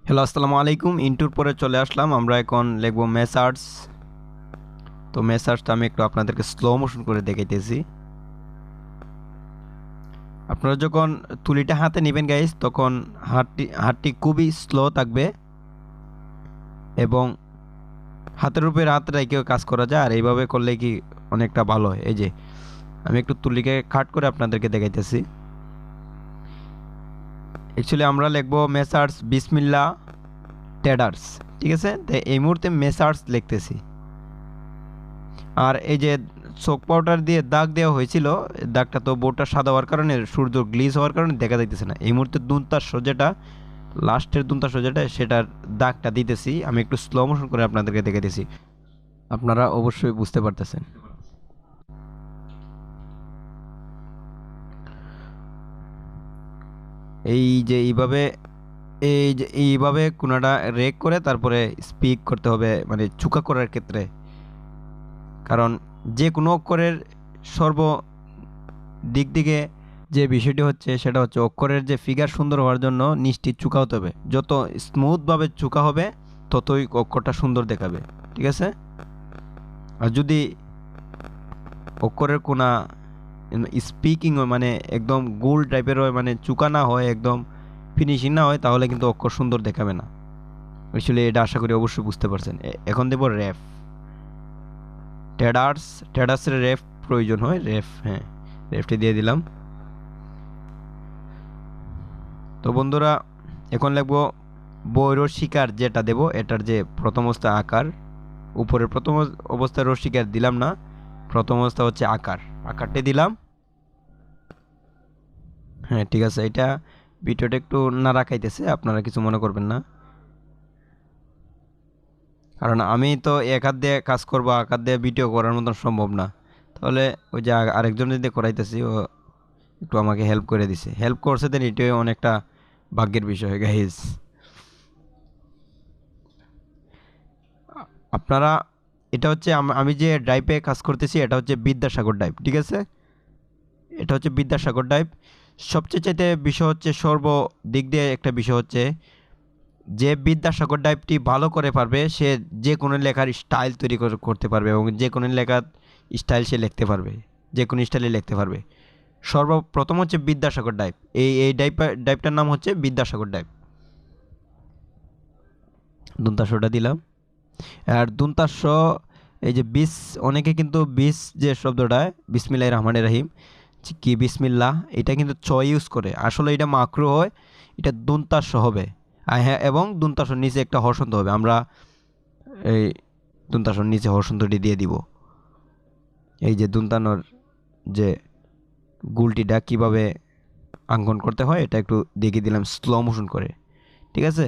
Hello, আসসালামু আলাইকুম। ইন্টুর পরে চলে আসলাম। আমরা এখন লিখব মেসার্স। তো মেসার্সটা আমি একটু আপনাদেরকে স্লো মোশন করে দেখাইতেছি। আপনারা যখন তুলিটা হাতে নেবেন গাইস, তখন হাতটি খুবই স্লো থাকবে এবং হাতের উপরে হাত রেখেও কাজ করা যায়। আর এইভাবে করলে কি অনেকটা ভালো হয়। এই যে আমি একটু তুলিকে কাট করে আপনাদেরকে দেখাইতেছি। অ্যাকচুয়ালি আমরা লিখব মেসার্স বিসমিল্লাহ ট্রেডার্স, ঠিক আছে। তো এই মুহূর্তে মেসার্স লিখতেছি। আর এই যে চোক পাউডার দিয়ে দাগ দেওয়া হয়েছিল, দাগটা তো বোর্ডটা সাদা হওয়ার কারণে, সূর্য গ্লিজ হওয়ার কারণে দেখা যাইতেছে না। এই মুহূর্তে দুনতার সোজাটা, লাস্টের দুনতার সোজাটা, সেটার দাগটা দিতেছি। আমি একটু স্লো মোশন করে আপনাদেরকে দেখাইতেছি, আপনারা অবশ্যই বুঝতে পারতেছেন। এইভাবে কোনাটা রেক করে তারপরে স্পিক করতে হবে, মানে চুকা করার ক্ষেত্রে। কারণ যে কোনো অক্ষরের সর্ব দিক দিকে যে বিষয়টি হচ্ছে, সেটা হচ্ছে অক্ষরের যে ফিগার সুন্দর হওয়ার জন্য নিচটি চুকা হতে হবে। যত স্মুথভাবে চুকা হবে ততই অক্ষরটা সুন্দর দেখাবে, ঠিক আছে। আর যদি অক্ষরের কোনা স্পিকিং হয়, মানে একদম গোল টাইপের হয়, মানে চুকা না হয়, একদম ফিনিশিং না হয়, তাহলে কিন্তু অক্ষর সুন্দর দেখাবে না। আসলে এটা আশা করি অবশ্যই বুঝতে পারছেন। এখন দেব রেফ। ট্যাডার্সের রেফ প্রয়োজন হয়। রেফ, হ্যাঁ, রেফটি দিয়ে দিলাম। তো বন্ধুরা, এখন লিখব বই রসিকার যেটা দেব, এটার যে প্রথম অবস্থা আকার। উপরের প্রথম অবস্থায় রসিকার দিলাম না, প্রথম অবস্থা হচ্ছে আকারটি দিলাম। হ্যাঁ, ঠিক আছে। এটা ভিডিওটা একটু না রাখাইতেছে, আপনারা কিছু মনে করবেন না। কারণ আমি তো এক হাত দিয়ে কাজ করবো, এক হাত দিয়ে ভিডিও করার মতন সম্ভব না। তাহলে ওই যে আরেকজন যদি করাইতেছি, ও একটু আমাকে হেল্প করে দিছে, হেল্প করছে, দেন এটাই অনেকটা ভাগ্যের বিষয় গাইজ। আপনারা, এটা হচ্ছে আমি যে ড্রাইভে কাজ করতেছি, এটা হচ্ছে বিদ্যাসাগর ড্রাইভ, ঠিক আছে। এটা হচ্ছে বিদ্যাসাগর ড্রাইভ। সবচেয়ে চাইতে বিষয় হচ্ছে, সর্বদিক দিয়ে একটা বিষয় হচ্ছে, যে বিদ্যাসাগর ড্রাইভটি ভালো করে পারবে, সে যে কোনো লেখার স্টাইল তৈরি করতে পারবে এবং যে কোনো লেখার স্টাইল সে লিখতে পারবে, যে কোনো স্টাইলে লিখতে পারবে। সর্বপ্রথম হচ্ছে বিদ্যাসাগর ড্রাইভ। এই ড্রাইভটার নাম হচ্ছে বিদ্যাসাগর ড্রাইভ। দুন্তাসটা দিলাম। আর দুন্তাস, এই যে বিস, অনেকে কিন্তু বিস যে শব্দটা, বিসমিল্লাহির রহমানির রহিম, কি বিসমিল্লাহ, এটা কিন্তু চ ইউজ করে। আসলে এটা মাকরু হয়, এটা দুন্তাস হবে। হ্যাঁ, এবং দুন্তাসর নিচে একটা হর্ষন্ত হবে। আমরা এই দুন্তাসর নিচে হর্ষন্তটি দিয়ে দিব। এই যে দুন্তানোর যে গুলটিটা কিভাবে অঙ্কন করতে হয়, এটা একটু দেখিয়ে দিলাম স্লো মোশন করে, ঠিক আছে।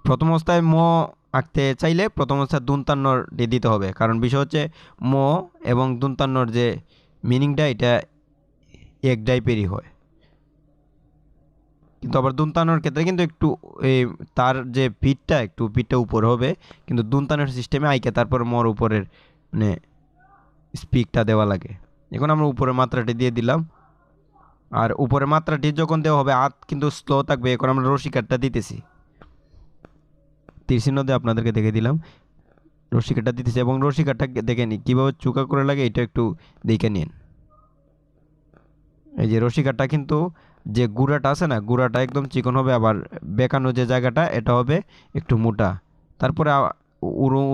প্রথম অবস্থায় ম আঁকতে চাইলে প্রথম অবস্থায় দুন্তান্নর দিয়ে দিতে হবে, কারণ বিষয় হচ্ছে ম এবং দুন্তান্নর যে মিনিংটা, এটা এক টাইপেরই হয়। কিন্তু আবার দুন্তানোর ক্ষেত্রে কিন্তু একটু এই তার যে পিঠটা উপরে হবে, কিন্তু দুন্তানোর সিস্টেমে আইকে তারপর মর উপরের মানে স্পিকটা দেওয়া লাগে। এখন আমরা উপরের মাত্রাটি দিয়ে দিলাম। আর উপরের মাত্রাটি যখন দেওয়া হবে, হাত কিন্তু স্লো থাকবে। এখন আমরা রশিকারটা দিতেছি, তীরচিহ্ন দিয়ে আপনাদেরকে দেখে দিলাম। রশিকারটা দিতেছি এবং রশিকারটা দেখে নিই কীভাবে চুকা করে লাগে, এটা একটু দেখে নিন। এই যে রশিকারটা কিন্তু যে গুঁড়াটা আছে না, গুঁড়াটা একদম চিকন হবে, আবার বেঁকানো যে জায়গাটা, এটা হবে একটু মোটা। তারপরে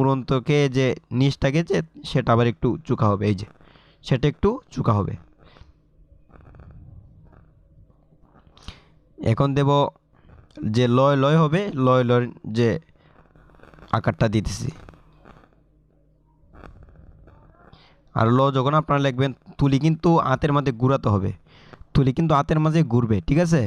উড়ন্তকে যে নিচটাকে যে, সেটা আবার একটু চুকা হবে। এই যে সেটা একটু চুকা হবে। এখন দেব যে লয় লয় হবে, লয় লয় যে আকারটা দিতেছি। আর ল যখন আপনারা লিখবেন, তুলি কিন্তু হাতের মাঝে ঘুরাতে হবে। তুলি কিন্তু হাতের মাঝে ঘুরবে, ঠিক আছে।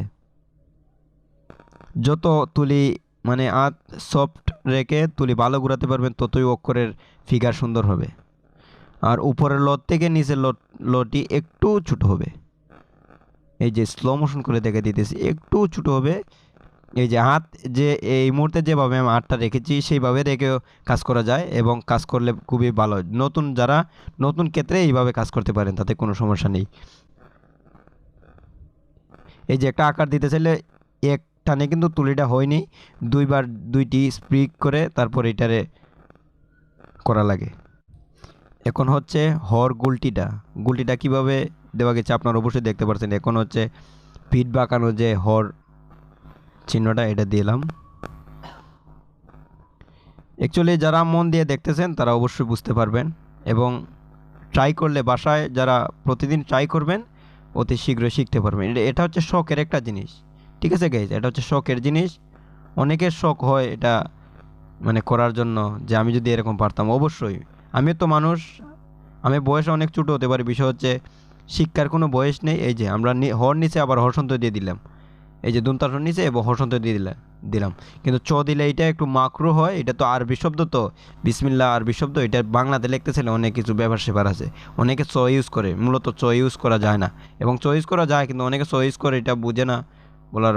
যত তুলি মানে হাত সফট রেখে তুলি ভালো ঘুরাতে পারবেন, ততই অক্ষরের ফিগার সুন্দর হবে। আর উপরের ল থেকে নিচের লটি একটু ছোট হবে। এই যে স্লো মোশন করে দেখে দিতেছি, একটু ছোট হবে। এই যে হাত, যে এই মুহূর্তে যেভাবে আমি হাতটা রেখেছি সেইভাবে রেখেও কাজ করা যায় এবং কাজ করলে খুবই ভালো। যারা নতুন ক্ষেত্রে এইভাবে কাজ করতে পারেন, তাতে কোনো সমস্যা নেই। এই যে একটা আকার দিতে চাইলে এক টানে কিন্তু তুলিটা হয়নি, দুইবার দুইটি স্প্রিক করে তারপর এটারে করা লাগে। এখন হচ্ছে হর গুলটিটা, গুলটিটা কিভাবে দেওয়া গেছে আপনারা অবশ্যই দেখতে পাচ্ছেন। এখন হচ্ছে পিঠ বাঁকানো যে হর চিহ্নটা, এটা দিলাম। অ্যাকচুয়ালি যারা মন দিয়ে দেখতেছেন তারা অবশ্যই বুঝতে পারবেন, এবং ট্রাই করলে বাসায় যারা প্রতিদিন ট্রাই করবেন অতি শীঘ্রই শিখতে পারবেন। এটা হচ্ছে শখের একটা জিনিস, ঠিক আছে গাইজ, এটা হচ্ছে শখের জিনিস। অনেকের শখ হয় এটা মানে করার জন্য, যে আমি যদি এরকম পারতাম। অবশ্যই আমি তো মানুষ, আমি বয়সে অনেক ছোটো হতে পারি, বিষয় হচ্ছে শিক্ষার কোনো বয়স নেই। এই যে আমরা হর নিচে আবার হর্ষন্ত দিয়ে দিলাম, এই যে দুনতাসর নিচে এবং হর্ষন্ত দিয়ে দিলাম, কিন্তু চ দিলে এটা একটু মাকরু হয়। এটা তো আরবি শব্দ, তো বিসমিল্লাহ আরবি শব্দ, এটা বাংলাতে লিখতেছিল অনেক কিছু ব্যাপার সেপার আছে। অনেকে চ ইউজ করে, মূলত চ ইউজ করা যায় না, এবং চ ইউজ করা যায় কিন্তু অনেকে চ ইউজ করে, এটা বুঝে না, বলার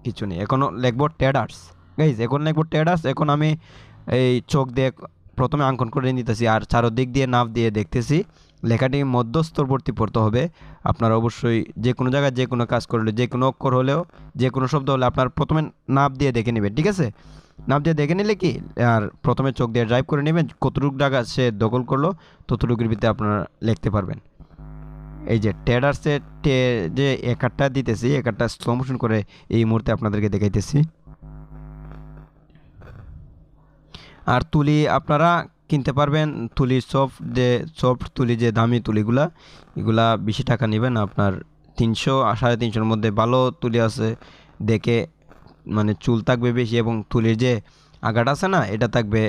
কিছু নেই। এখনও লিখবো টেডার্স গাইজ, এখন লিখবো টেডার্স। এখন আমি এই চোখ দিয়ে প্রথমে অঙ্কন করে নিতেছি, আর চারোদিক দিয়ে নাপ দিয়ে দেখতেছি। লেখাটি মধ্যস্তরবর্তী পড়তে হবে। আপনারা অবশ্যই যে কোনো জায়গায় যে কোনো কাজ করলে, যে কোনো অক্ষর হলেও, যে কোনো শব্দ হলে আপনার প্রথমে নাপ দিয়ে দেখে নেবেন, ঠিক আছে? নাপ দিয়ে দেখে নিলে কি, আর প্রথমে চোখ দিয়ে ড্রাইভ করে নেবেন, কতটুকু জায়গা সে দখল করলো ততটুকুর ভিতরে আপনারা লিখতে পারবেন। এই যে টেডার্সে যে একারটা দিতেছি, একারটা স্লো মোশন করে এই মুহূর্তে আপনাদেরকে দেখাইতেছি। আর তুলি আপনারা কিনতে পারবেন, তুলি সফট তুলি, যে দামি তুলিগুলা, এগুলা বেশি টাকা নেবেন আপনার 300-350-র মধ্যে ভালো তুলি আছে। দেখে মানে চুল থাকবে বেশি, এবং তুলির যে আগাটা আছে না, এটা থাকবে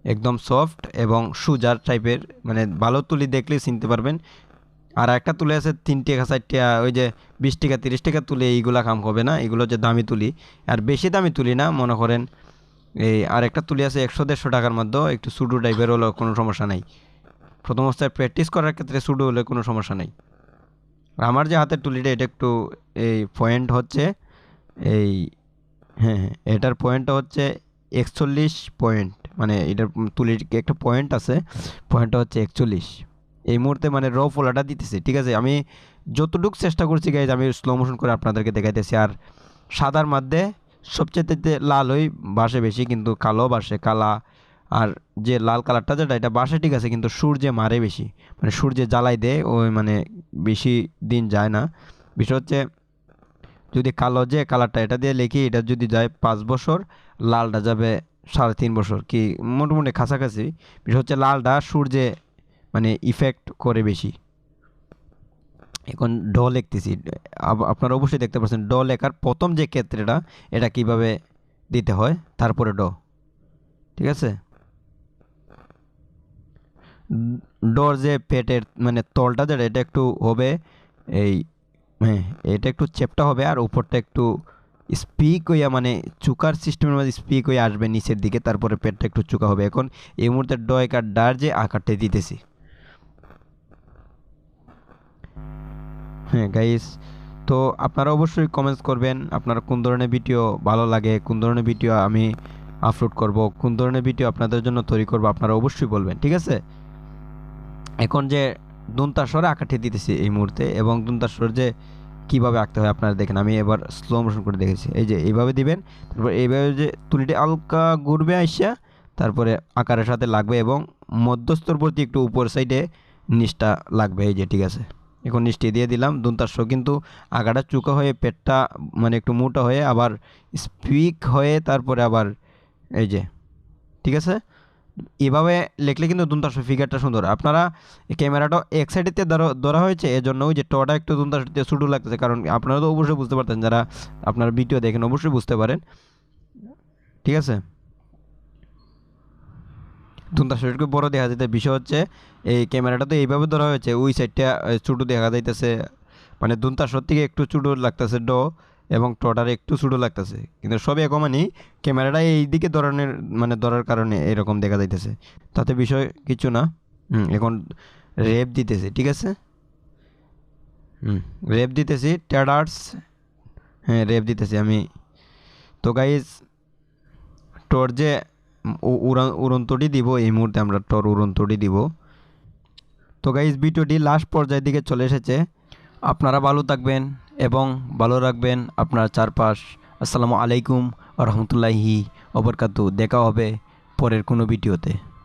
একদম সফট এবং সুজার টাইপের, মানে ভালো তুলি দেখলে চিনতে পারবেন। আর একটা তুলি আছে 3 টাকা 4 টাকা, ওই যে 20 টাকা 30 টাকা তুলি, এইগুলা কাম হবে না, এগুলো হচ্ছে দামি তুলি। আর বেশি দামি তুলি না, মনে করেন এই আরেকটা তুলি আছে 100-150 টাকার মধ্যে, একটু সুডো টাইপের হলো কোনো সমস্যা নাই। প্রথম অবস্থায় প্র্যাকটিস করার ক্ষেত্রে সুডো হলে কোনো সমস্যা নেই। আর আমার যে হাতের তুলিটা, এটা একটু এই পয়েন্ট হচ্ছে এই, হ্যাঁ, এটার পয়েন্টটা হচ্ছে 41 পয়েন্ট, মানে এটার তুলির একটা পয়েন্ট আছে, পয়েন্টটা হচ্ছে 41। এই মুহূর্তে মানে র ফোলাটা দিতেছি, ঠিক আছে? আমি যতটুকু চেষ্টা করছি গাইজ, আমি স্লো মোশন করে আপনাদেরকে দেখাইতেছি। আর সাদার মধ্যে সবচেয়ে লালই বাসে বেশি, কিন্তু কালো বাসে কালা। আর যে লাল কালারটা যেটা, এটা বাসে ঠিক আছে, কিন্তু সূর্যে মারে বেশি, মানে সূর্যে জ্বালাই দেয়, ওই মানে বেশি দিন যায় না। বিষয় হচ্ছে যদি কালো যে কালারটা, এটা দিয়ে লিখি, এটা যদি যায় 5 বছর, লালটা যাবে 3.5 বছর, কি মোটামুটি কাছাকাছি। বিষয় হচ্ছে লালটা সূর্যে মানে ইফেক্ট করে বেশি। এখন ড লিখতেছি, আপনারা অবশ্যই দেখতে পাচ্ছেন ড লেখার প্রথম যে ক্ষেত্রেটা, এটা কিভাবে দিতে হয়, তারপরে ড, ঠিক আছে? ডর যে পেটের মানে তলটা যেটা, এটা একটু হবে এই, হ্যাঁ, এটা একটু চেপটা হবে, আর উপরটা একটু স্পিক হইয়া মানে চুকার সিস্টেমের মধ্যে স্পিক হয়ে আসবে নিচের দিকে, তারপরে পেটটা একটু চুকা হবে। এখন এই মুহূর্তে ড একার ডার যে আকারটা দিতেছি। হ্যাঁ গাইস, তো আপনারা অবশ্যই কমেন্টস করবেন আপনারা কোন ধরনের ভিডিও ভালো লাগে, কোন ধরনের ভিডিও আমি আপলোড করব, কোন ধরনের ভিডিও আপনাদের জন্য তৈরি করব, আপনারা অবশ্যই বলবেন, ঠিক আছে? এখন যে দুনতাস্বরে আঁকাটি দিতেছি এই মুহূর্তে, এবং দুনতাস্বর যে কীভাবে আঁকতে হয় আপনারা দেখেন, আমি এবার স্লো মোশন করে দেখেছি। এই যে এইভাবে দিবেন, তারপর এইভাবে যে তুলিটা হালকা ঘুরবে আইসা, তারপরে আকারের সাথে লাগবে, এবং মধ্যস্তরবর্তী একটু উপর সাইডে নিচটা লাগবে। এই যে ঠিক আছে, এখন নিচটি দিয়ে দিলাম। দুনতাস্ব কিন্তু আগাটা চুকা হয়ে পেটটা মানে একটু মোটা হয়ে আবার স্পিক হয়ে, তারপরে আবার এই যে, ঠিক আছে? এভাবে লিখলে কিন্তু দুনতাস্ব ফিগারটা সুন্দর। আপনারা ক্যামেরাটা এক সাইডেতে ধরা হয়েছে, এজন্য ওই যে টটা একটু দুনতাস্বতে ছোটো লাগতেছে, কারণ আপনারা তো অবশ্যই বুঝতে পারতেন, যারা আপনার ভিডিও দেখেন অবশ্যই বুঝতে পারেন, ঠিক আছে? দুনতাস্বকে বড় দেখা যেতে, বিষয় হচ্ছে এই ক্যামেরাটা তো এইভাবে ধরা হয়েছে, ওই সাইডটা ছোটো দেখা যাইতেছে, মানে দুনতাস্বর থেকে একটু ছোটো লাগতেছে ড, এবং টটার একটু ছোটো লাগতেছে, কিন্তু সবই একমানই। ক্যামেরাটা এই দিকে ধরনের মানে ধরার কারণে এরকম দেখা যাইতেছে, তাতে বিষয় কিছু না। এখন রেপ দিতেছি, ঠিক আছে? রেপ দিতেছি টেডার্স, হ্যাঁ রেপ দিতেছি আমি। তো গাইজ টর যে উড়ন্তটি দিব, এই মুহূর্তে আমরা টর উড়ন্তটি দিব। তো গাইজ ভিডিওটি লাস্ট পর্যায়ের দিকে চলে এসেছে। আপনারা ভালো থাকবেন এবং ভালো রাখবেন আপনার চারপাশ। আসসালামু আলাইকুম ওয়া রাহমাতুল্লাহি ওয়া বারাকাতুহু। দেখা হবে পরের কোনো ভিডিওতে।